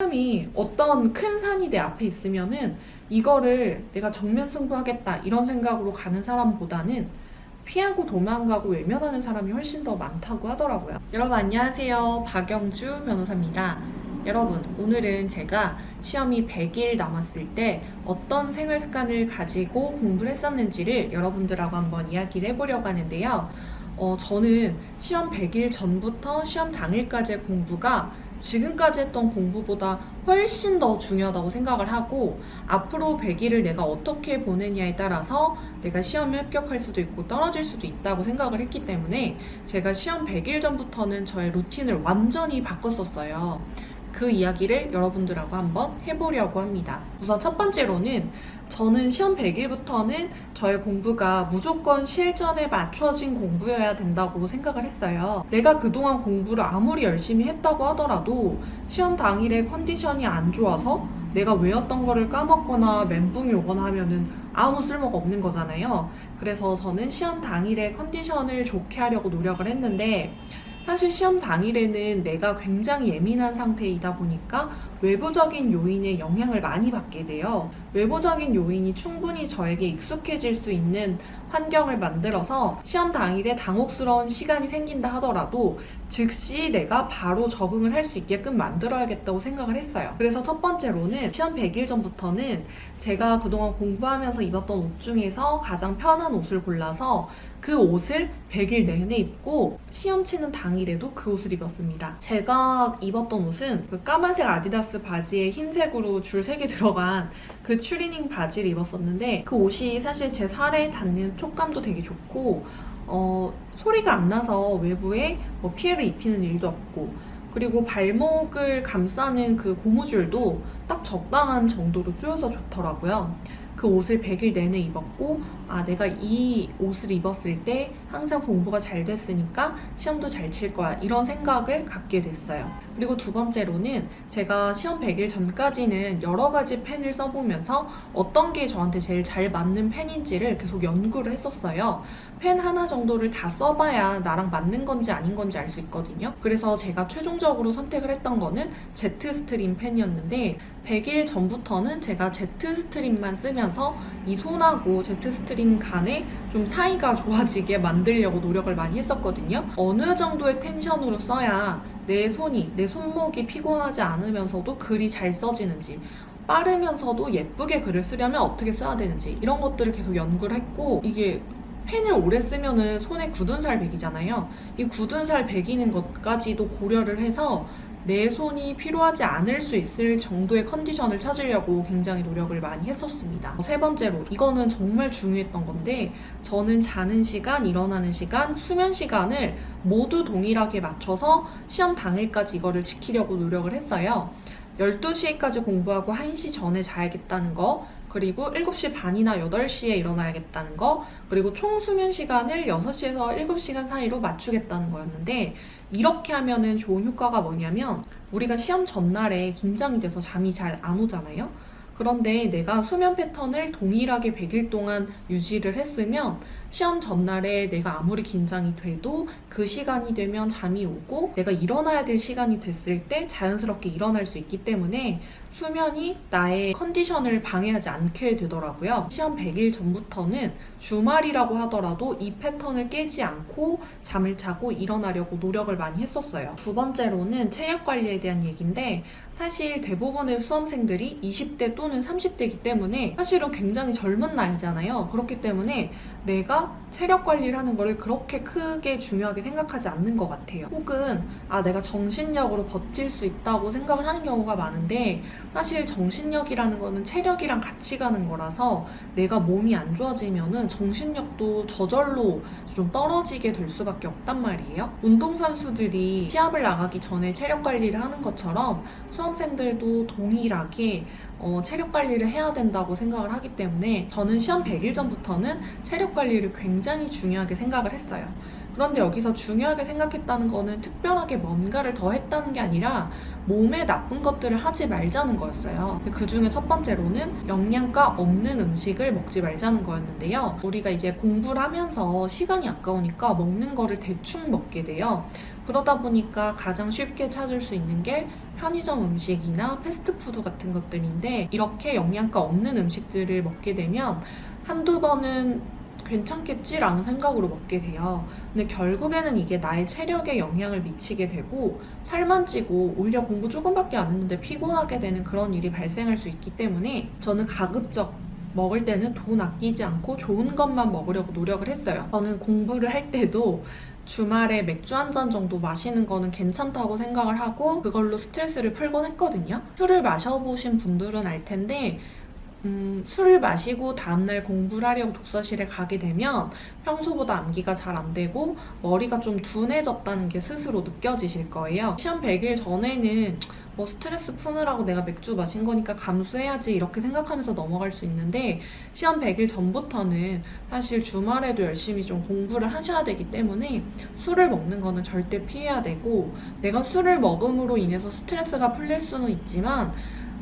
시험이 어떤 큰 산이 내 앞에 있으면은 이거를 내가 정면 승부하겠다 이런 생각으로 가는 사람보다는 피하고 도망가고 외면하는 사람이 훨씬 더 많다고 하더라고요. 여러분 안녕하세요. 박영주 변호사입니다. 여러분, 오늘은 제가 시험이 100일 남았을 때 어떤 생활 습관을 가지고 공부를 했었는지를 여러분들하고 한번 이야기를 해보려고 하는데요. 저는 시험 100일 전부터 시험 당일까지의 공부가 지금까지 했던 공부보다 훨씬 더 중요하다고 생각을 하고, 앞으로 100일을 내가 어떻게 보내냐에 따라서 내가 시험에 합격할 수도 있고 떨어질 수도 있다고 생각을 했기 때문에 제가 시험 100일 전부터는 저의 루틴을 완전히 바꿨었어요. 그 이야기를 여러분들하고 한번 해보려고 합니다. 우선 첫 번째로는 저는 시험 100일부터는 저의 공부가 무조건 실전에 맞춰진 공부여야 된다고 생각을 했어요. 내가 그동안 공부를 아무리 열심히 했다고 하더라도 시험 당일에 컨디션이 안 좋아서 내가 외웠던 거를 까먹거나 멘붕이 오거나 하면은 아무 쓸모가 없는 거잖아요. 그래서 저는 시험 당일에 컨디션을 좋게 하려고 노력을 했는데, 사실 시험 당일에는 내가 굉장히 예민한 상태이다 보니까 외부적인 요인의 영향을 많이 받게 돼요. 외부적인 요인이 충분히 저에게 익숙해질 수 있는 환경을 만들어서 시험 당일에 당혹스러운 시간이 생긴다 하더라도 즉시 내가 바로 적응을 할 수 있게끔 만들어야겠다고 생각을 했어요. 그래서 첫 번째로는 시험 100일 전부터는 제가 그동안 공부하면서 입었던 옷 중에서 가장 편한 옷을 골라서 그 옷을 100일 내내 입고 시험 치는 당일에도 그 옷을 입었습니다. 제가 입었던 옷은 그 까만색 아디다스 바지에 흰색으로 줄 3개 들어간 그 추리닝 바지를 입었었는데, 그 옷이 사실 제 살에 닿는 촉감도 되게 좋고 소리가 안 나서 외부에 뭐 피해를 입히는 일도 없고, 그리고 발목을 감싸는 그 고무줄도 딱 적당한 정도로 조여서 좋더라고요. 그 옷을 100일 내내 입었고, 내가 이 옷을 입었을 때 항상 공부가 잘 됐으니까 시험도 잘 칠 거야, 이런 생각을 갖게 됐어요. 그리고 두 번째로는 제가 시험 100일 전까지는 여러 가지 펜을 써보면서 어떤 게 저한테 제일 잘 맞는 펜인지를 계속 연구를 했었어요. 펜 하나 정도를 다 써봐야 나랑 맞는 건지 아닌 건지 알 수 있거든요. 그래서 제가 최종적으로 선택을 했던 거는 제트스트림 펜이었는데, 100일 전부터는 제가 제트스트림만 쓰면서 이 손하고 제트스트림 간에 좀 사이가 좋아지게 만들려고 노력을 많이 했었거든요. 어느 정도의 텐션으로 써야 내 손목이 피곤하지 않으면서도 글이 잘 써지는지, 빠르면서도 예쁘게 글을 쓰려면 어떻게 써야 되는지, 이런 것들을 계속 연구를 했고, 이게 펜을 오래 쓰면은 손에 굳은 살 배기잖아요. 이 굳은 살 배기는 것까지도 고려를 해서 내 손이 필요하지 않을 수 있을 정도의 컨디션을 찾으려고 굉장히 노력을 많이 했었습니다. 세 번째로, 이거는 정말 중요했던 건데, 저는 자는 시간, 일어나는 시간, 수면 시간을 모두 동일하게 맞춰서 시험 당일까지 이거를 지키려고 노력을 했어요. 12시까지 공부하고 1시 전에 자야겠다는 거, 그리고 7시 반이나 8시에 일어나야겠다는 거, 그리고 총 수면 시간을 6시에서 7시간 사이로 맞추겠다는 거였는데, 이렇게 하면은 좋은 효과가 뭐냐면, 우리가 시험 전날에 긴장이 돼서 잠이 잘 안 오잖아요. 그런데 내가 수면 패턴을 동일하게 100일 동안 유지를 했으면 시험 전날에 내가 아무리 긴장이 돼도 그 시간이 되면 잠이 오고, 내가 일어나야 될 시간이 됐을 때 자연스럽게 일어날 수 있기 때문에 수면이 나의 컨디션을 방해하지 않게 되더라고요. 시험 100일 전부터는 주말이라고 하더라도 이 패턴을 깨지 않고 잠을 자고 일어나려고 노력을 많이 했었어요. 두 번째로는 체력 관리에 대한 얘기인데, 사실 대부분의 수험생들이 20대 또는 30대이기 때문에 사실은 굉장히 젊은 나이잖아요. 그렇기 때문에 내가 체력 관리를 하는 거를 그렇게 크게 중요하게 생각하지 않는 것 같아요. 혹은 내가 정신력으로 버틸 수 있다고 생각을 하는 경우가 많은데, 사실 정신력이라는 거는 체력이랑 같이 가는 거라서 내가 몸이 안 좋아지면은 정신력도 저절로 좀 떨어지게 될 수밖에 없단 말이에요. 운동선수들이 시합을 나가기 전에 체력 관리를 하는 것처럼 수험생들도 동일하게 체력 관리를 해야 된다고 생각을 하기 때문에 저는 시험 100일 전부터는 체력 관리를 굉장히 중요하게 생각을 했어요. 그런데 여기서 중요하게 생각했다는 거는 특별하게 뭔가를 더 했다는 게 아니라 몸에 나쁜 것들을 하지 말자는 거였어요. 그 중에 첫 번째로는 영양가 없는 음식을 먹지 말자는 거였는데요. 우리가 이제 공부를 하면서 시간이 아까우니까 먹는 거를 대충 먹게 돼요. 그러다 보니까 가장 쉽게 찾을 수 있는 게 편의점 음식이나 패스트푸드 같은 것들인데, 이렇게 영양가 없는 음식들을 먹게 되면 한두 번은 괜찮겠지라는 생각으로 먹게 돼요. 근데 결국에는 이게 나의 체력에 영향을 미치게 되고 살만 찌고 오히려 공부 조금밖에 안 했는데 피곤하게 되는 그런 일이 발생할 수 있기 때문에 저는 가급적 먹을 때는 돈 아끼지 않고 좋은 것만 먹으려고 노력을 했어요. 저는 공부를 할 때도 주말에 맥주 한 잔 정도 마시는 거는 괜찮다고 생각을 하고 그걸로 스트레스를 풀곤 했거든요. 술을 마셔보신 분들은 알 텐데 술을 마시고 다음날 공부를 하려고 독서실에 가게 되면 평소보다 암기가 잘 안 되고 머리가 좀 둔해졌다는 게 스스로 느껴지실 거예요. 시험 100일 전에는 뭐 스트레스 푸느라고 내가 맥주 마신 거니까 감수해야지 이렇게 생각하면서 넘어갈 수 있는데, 시험 100일 전부터는 사실 주말에도 열심히 좀 공부를 하셔야 되기 때문에 술을 먹는 거는 절대 피해야 되고, 내가 술을 먹음으로 인해서 스트레스가 풀릴 수는 있지만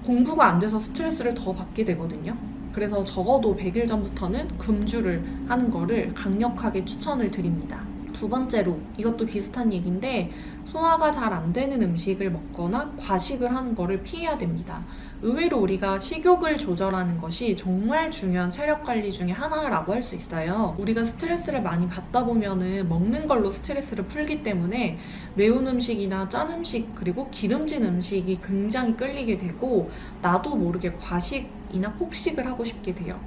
공부가 안 돼서 스트레스를 더 받게 되거든요. 그래서 적어도 100일 전부터는 금주를 하는 거를 강력하게 추천을 드립니다. 두 번째로, 이것도 비슷한 얘기인데 소화가 잘 안 되는 음식을 먹거나 과식을 하는 거를 피해야 됩니다. 의외로 우리가 식욕을 조절하는 것이 정말 중요한 체력 관리 중에 하나라고 할 수 있어요. 우리가 스트레스를 많이 받다 보면은 먹는 걸로 스트레스를 풀기 때문에 매운 음식이나 짠 음식 그리고 기름진 음식이 굉장히 끌리게 되고 나도 모르게 과식이나 폭식을 하고 싶게 돼요.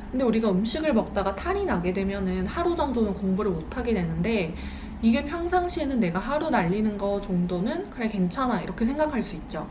근데 우리가 음식을 먹다가 탈이 나게 되면은 하루 정도는 공부를 못 하게 되는데, 이게 평상시에는 내가 하루 날리는 거 정도는 그래 괜찮아 이렇게 생각할 수 있죠.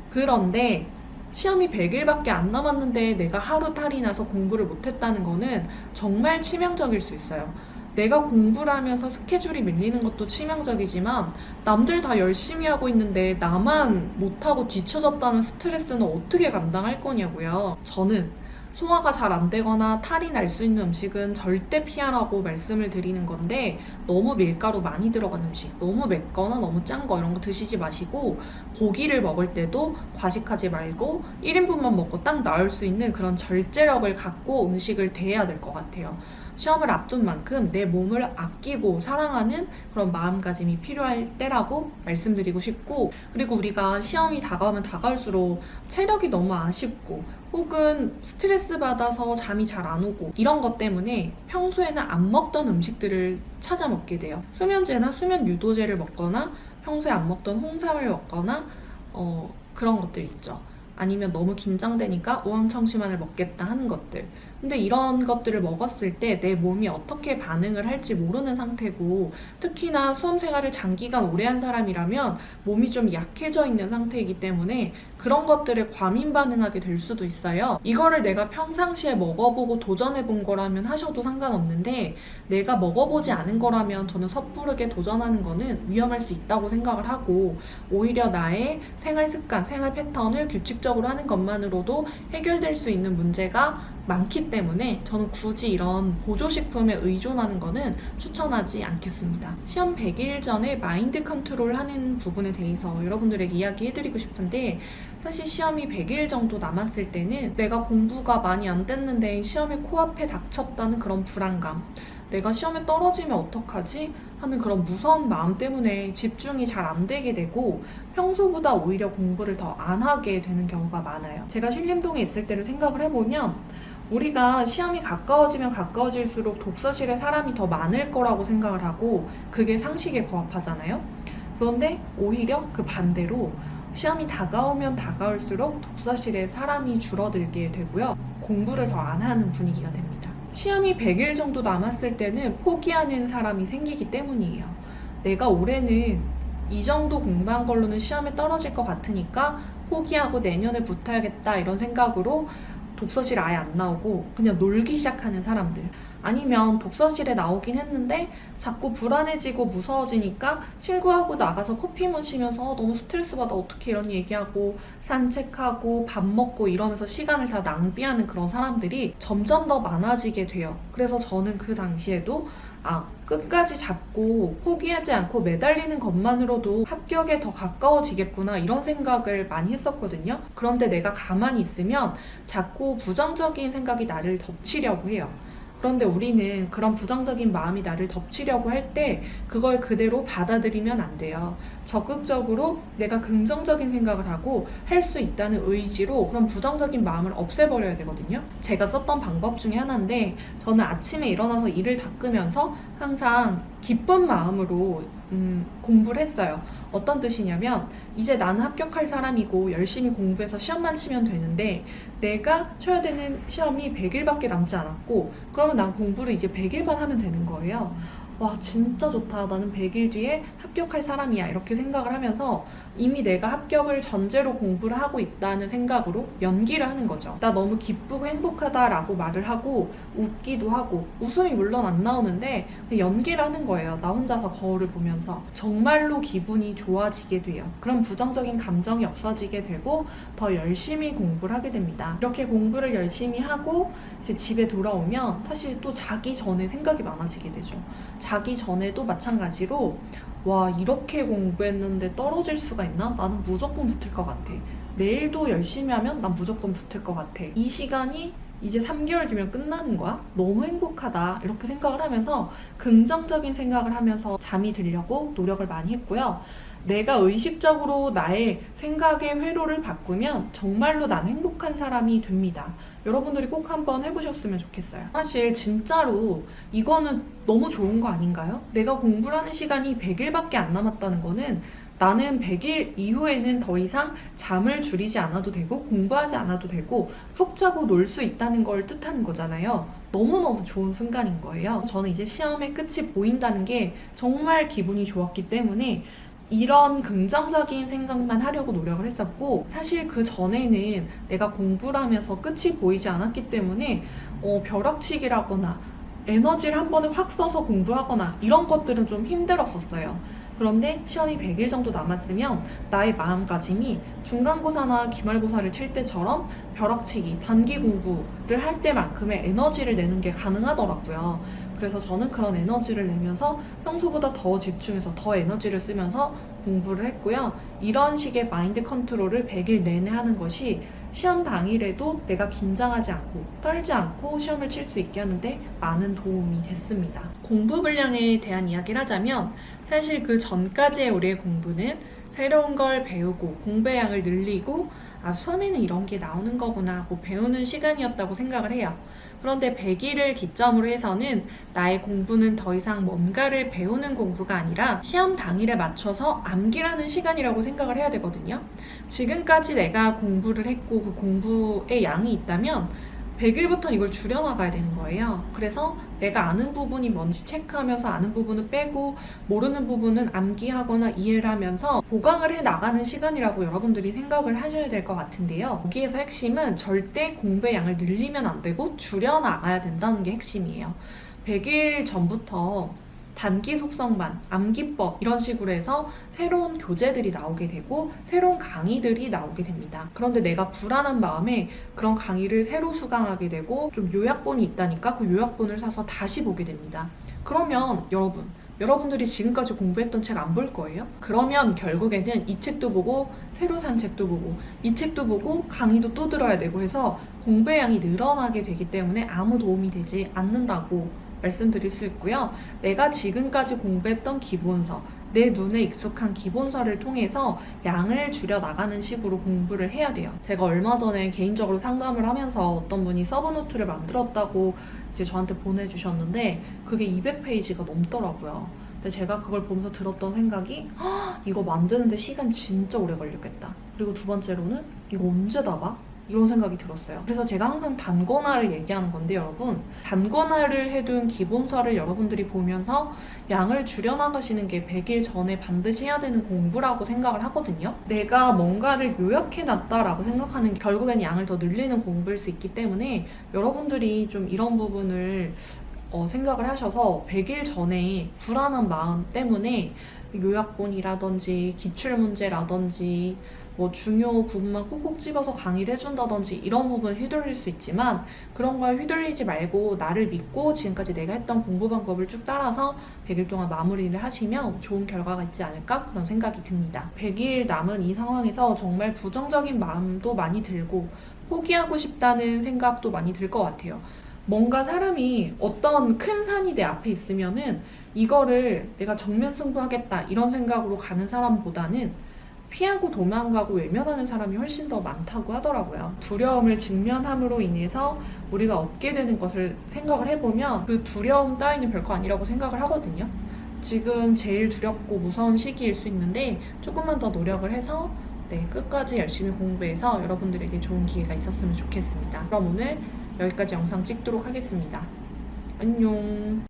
그런데 시험이 100일밖에 안 남았는데 내가 하루 탈이 나서 공부를 못 했다는 거는 정말 치명적일 수 있어요. 내가 공부를 하면서 스케줄이 밀리는 것도 치명적이지만 남들 다 열심히 하고 있는데 나만 못하고 뒤처졌다는 스트레스는 어떻게 감당할 거냐고요. 저는 소화가 잘 안 되거나 탈이 날 수 있는 음식은 절대 피하라고 말씀을 드리는 건데, 너무 밀가루 많이 들어간 음식, 너무 맵거나 너무 짠 거 이런 거 드시지 마시고, 고기를 먹을 때도 과식하지 말고 1인분만 먹고 딱 나올 수 있는 그런 절제력을 갖고 음식을 대해야 될 것 같아요. 시험을 앞둔 만큼 내 몸을 아끼고 사랑하는 그런 마음가짐이 필요할 때라고 말씀드리고 싶고, 그리고 우리가 시험이 다가오면 다가올수록 체력이 너무 아쉽고 혹은 스트레스 받아서 잠이 잘 안 오고 이런 것 때문에 평소에는 안 먹던 음식들을 찾아 먹게 돼요. 수면제나 수면 유도제를 먹거나 평소에 안 먹던 홍삼을 먹거나 그런 것들 있죠. 아니면 너무 긴장되니까 우황청심환을 먹겠다 하는 것들. 근데 이런 것들을 먹었을 때 내 몸이 어떻게 반응을 할지 모르는 상태고, 특히나 수험 생활을 장기간 오래 한 사람이라면 몸이 좀 약해져 있는 상태이기 때문에 그런 것들에 과민 반응하게 될 수도 있어요. 이거를 내가 평상시에 먹어보고 도전해본 거라면 하셔도 상관없는데, 내가 먹어보지 않은 거라면 저는 섣부르게 도전하는 거는 위험할 수 있다고 생각을 하고, 오히려 나의 생활 습관, 생활 패턴을 규칙적으로 하는 것만으로도 해결될 수 있는 문제가 많기 때문에 저는 굳이 이런 보조식품에 의존하는 거는 추천하지 않겠습니다. 시험 100일 전에 마인드 컨트롤 하는 부분에 대해서 여러분들에게 이야기해드리고 싶은데, 사실 시험이 100일 정도 남았을 때는 내가 공부가 많이 안 됐는데 시험이 코앞에 닥쳤다는 그런 불안감, 내가 시험에 떨어지면 어떡하지? 하는 그런 무서운 마음 때문에 집중이 잘 안 되게 되고 평소보다 오히려 공부를 더 안 하게 되는 경우가 많아요. 제가 신림동에 있을 때를 생각을 해보면 우리가 시험이 가까워지면 가까워질수록 독서실에 사람이 더 많을 거라고 생각을 하고 그게 상식에 부합하잖아요. 그런데 오히려 그 반대로 시험이 다가오면 다가올수록 독서실에 사람이 줄어들게 되고요. 공부를 더 안 하는 분위기가 됩니다. 시험이 100일 정도 남았을 때는 포기하는 사람이 생기기 때문이에요. 내가 올해는 이 정도 공부한 걸로는 시험에 떨어질 것 같으니까 포기하고 내년에 붙어야겠다 이런 생각으로 독서실에 아예 안 나오고 그냥 놀기 시작하는 사람들, 아니면 독서실에 나오긴 했는데 자꾸 불안해지고 무서워지니까 친구하고 나가서 커피 마시면서 너무 스트레스 받아 어떻게 이런 얘기하고 산책하고 밥 먹고 이러면서 시간을 다 낭비하는 그런 사람들이 점점 더 많아지게 돼요. 그래서 저는 그 당시에도 끝까지 잡고 포기하지 않고 매달리는 것만으로도 합격에 더 가까워지겠구나 이런 생각을 많이 했었거든요. 그런데 내가 가만히 있으면 자꾸 부정적인 생각이 나를 덮치려고 해요. 그런데 우리는 그런 부정적인 마음이 나를 덮치려고 할 때 그걸 그대로 받아들이면 안 돼요. 적극적으로 내가 긍정적인 생각을 하고 할 수 있다는 의지로 그런 부정적인 마음을 없애버려야 되거든요. 제가 썼던 방법 중에 하나인데, 저는 아침에 일어나서 이를 닦으면서 항상 기쁜 마음으로 공부를 했어요. 어떤 뜻이냐면, 이제 나는 합격할 사람이고 열심히 공부해서 시험만 치면 되는데, 내가 쳐야 되는 시험이 100일밖에 남지 않았고, 그러면 난 공부를 이제 100일만 하면 되는 거예요. 와, 진짜 좋다. 나는 100일 뒤에 합격할 사람이야. 이렇게 생각을 하면서 이미 내가 합격을 전제로 공부를 하고 있다는 생각으로 연기를 하는 거죠. 나 너무 기쁘고 행복하다라고 말을 하고 웃기도 하고, 웃음이 물론 안 나오는데 연기를 하는 거예요. 나 혼자서 거울을 보면서. 정말로 기분이 좋아지게 돼요. 그런 부정적인 감정이 없어지게 되고 더 열심히 공부를 하게 됩니다. 이렇게 공부를 열심히 하고 이제 집에 돌아오면 사실 또 자기 전에 생각이 많아지게 되죠. 자기 전에도 마찬가지로, 와, 이렇게 공부했는데 떨어질 수가 있나? 나는 무조건 붙을 것 같아. 내일도 열심히 하면 난 무조건 붙을 것 같아. 이 시간이 이제 3개월 뒤면 끝나는 거야? 너무 행복하다. 이렇게 생각을 하면서 긍정적인 생각을 하면서 잠이 들려고 노력을 많이 했고요. 내가 의식적으로 나의 생각의 회로를 바꾸면 정말로 난 행복한 사람이 됩니다. 여러분들이 꼭 한번 해보셨으면 좋겠어요. 사실 진짜로 이거는 너무 좋은 거 아닌가요? 내가 공부를 하는 시간이 100일밖에 안 남았다는 거는 나는 100일 이후에는 더 이상 잠을 줄이지 않아도 되고 공부하지 않아도 되고 푹 자고 놀 수 있다는 걸 뜻하는 거잖아요. 너무너무 좋은 순간인 거예요. 저는 이제 시험의 끝이 보인다는 게 정말 기분이 좋았기 때문에 이런 긍정적인 생각만 하려고 노력을 했었고, 사실 그 전에는 내가 공부를 하면서 끝이 보이지 않았기 때문에 벼락치기라거나 에너지를 한 번에 확 써서 공부하거나 이런 것들은 좀 힘들었었어요. 그런데 시험이 100일 정도 남았으면 나의 마음가짐이 중간고사나 기말고사를 칠 때처럼 벼락치기, 단기 공부를 할 때만큼의 에너지를 내는 게 가능하더라고요. 그래서 저는 그런 에너지를 내면서 평소보다 더 집중해서 더 에너지를 쓰면서 공부를 했고요. 이런 식의 마인드 컨트롤을 100일 내내 하는 것이 시험 당일에도 내가 긴장하지 않고 떨지 않고 시험을 칠 수 있게 하는데 많은 도움이 됐습니다. 공부 분량에 대한 이야기를 하자면, 사실 그 전까지의 우리의 공부는 새로운 걸 배우고 공부의 양을 늘리고, 아, 수험에는 이런 게 나오는 거구나 하고 배우는 시간이었다고 생각을 해요. 그런데 100일을 기점으로 해서는 나의 공부는 더 이상 뭔가를 배우는 공부가 아니라 시험 당일에 맞춰서 암기라는 시간이라고 생각을 해야 되거든요. 지금까지 내가 공부를 했고 그 공부의 양이 있다면 100일부터는 이걸 줄여나가야 되는 거예요. 그래서 내가 아는 부분이 뭔지 체크하면서 아는 부분은 빼고 모르는 부분은 암기하거나 이해를 하면서 보강을 해 나가는 시간이라고 여러분들이 생각을 하셔야 될 것 같은데요. 여기에서 핵심은 절대 공부의 양을 늘리면 안 되고 줄여나가야 된다는 게 핵심이에요. 100일 전부터 단기 속성반, 암기법 이런 식으로 해서 새로운 교재들이 나오게 되고 새로운 강의들이 나오게 됩니다. 그런데 내가 불안한 마음에 그런 강의를 새로 수강하게 되고 좀 요약본이 있다니까 그 요약본을 사서 다시 보게 됩니다. 그러면 여러분들이 지금까지 공부했던 책 안 볼 거예요? 그러면 결국에는 이 책도 보고 새로 산 책도 보고 이 책도 보고 강의도 또 들어야 되고 해서 공부의 양이 늘어나게 되기 때문에 아무 도움이 되지 않는다고 말씀드릴 수 있고요. 내가 지금까지 공부했던 기본서, 내 눈에 익숙한 기본서를 통해서 양을 줄여 나가는 식으로 공부를 해야 돼요. 제가 얼마 전에 개인적으로 상담을 하면서 어떤 분이 서브노트를 만들었다고 이제 저한테 보내주셨는데 그게 200페이지가 넘더라고요. 근데 제가 그걸 보면서 들었던 생각이, 이거 만드는데 시간 진짜 오래 걸렸겠다. 그리고 두 번째로는 이거 언제 다 봐? 이런 생각이 들었어요. 그래서 제가 항상 단권화를 얘기하는 건데, 여러분, 단권화를 해둔 기본서를 여러분들이 보면서 양을 줄여나가시는 게 100일 전에 반드시 해야 되는 공부라고 생각을 하거든요. 내가 뭔가를 요약해놨다라고 생각하는 게 결국엔 양을 더 늘리는 공부일 수 있기 때문에 여러분들이 좀 이런 부분을 생각을 하셔서 100일 전에 불안한 마음 때문에 요약본이라든지 기출문제라든지 뭐 중요 부분만 콕콕 집어서 강의를 해준다든지 이런 부분 휘둘릴 수 있지만, 그런 거에 휘둘리지 말고 나를 믿고 지금까지 내가 했던 공부 방법을 쭉 따라서 100일 동안 마무리를 하시면 좋은 결과가 있지 않을까 그런 생각이 듭니다. 100일 남은 이 상황에서 정말 부정적인 마음도 많이 들고 포기하고 싶다는 생각도 많이 들 것 같아요. 뭔가 사람이 어떤 큰 산이 내 앞에 있으면은 이거를 내가 정면 승부하겠다 이런 생각으로 가는 사람보다는 피하고 도망가고 외면하는 사람이 훨씬 더 많다고 하더라고요. 두려움을 직면함으로 인해서 우리가 얻게 되는 것을 생각을 해보면 그 두려움 따위는 별거 아니라고 생각을 하거든요. 지금 제일 두렵고 무서운 시기일 수 있는데 조금만 더 노력을 해서 끝까지 열심히 공부해서 여러분들에게 좋은 기회가 있었으면 좋겠습니다. 그럼 오늘 여기까지 영상 찍도록 하겠습니다. 안녕.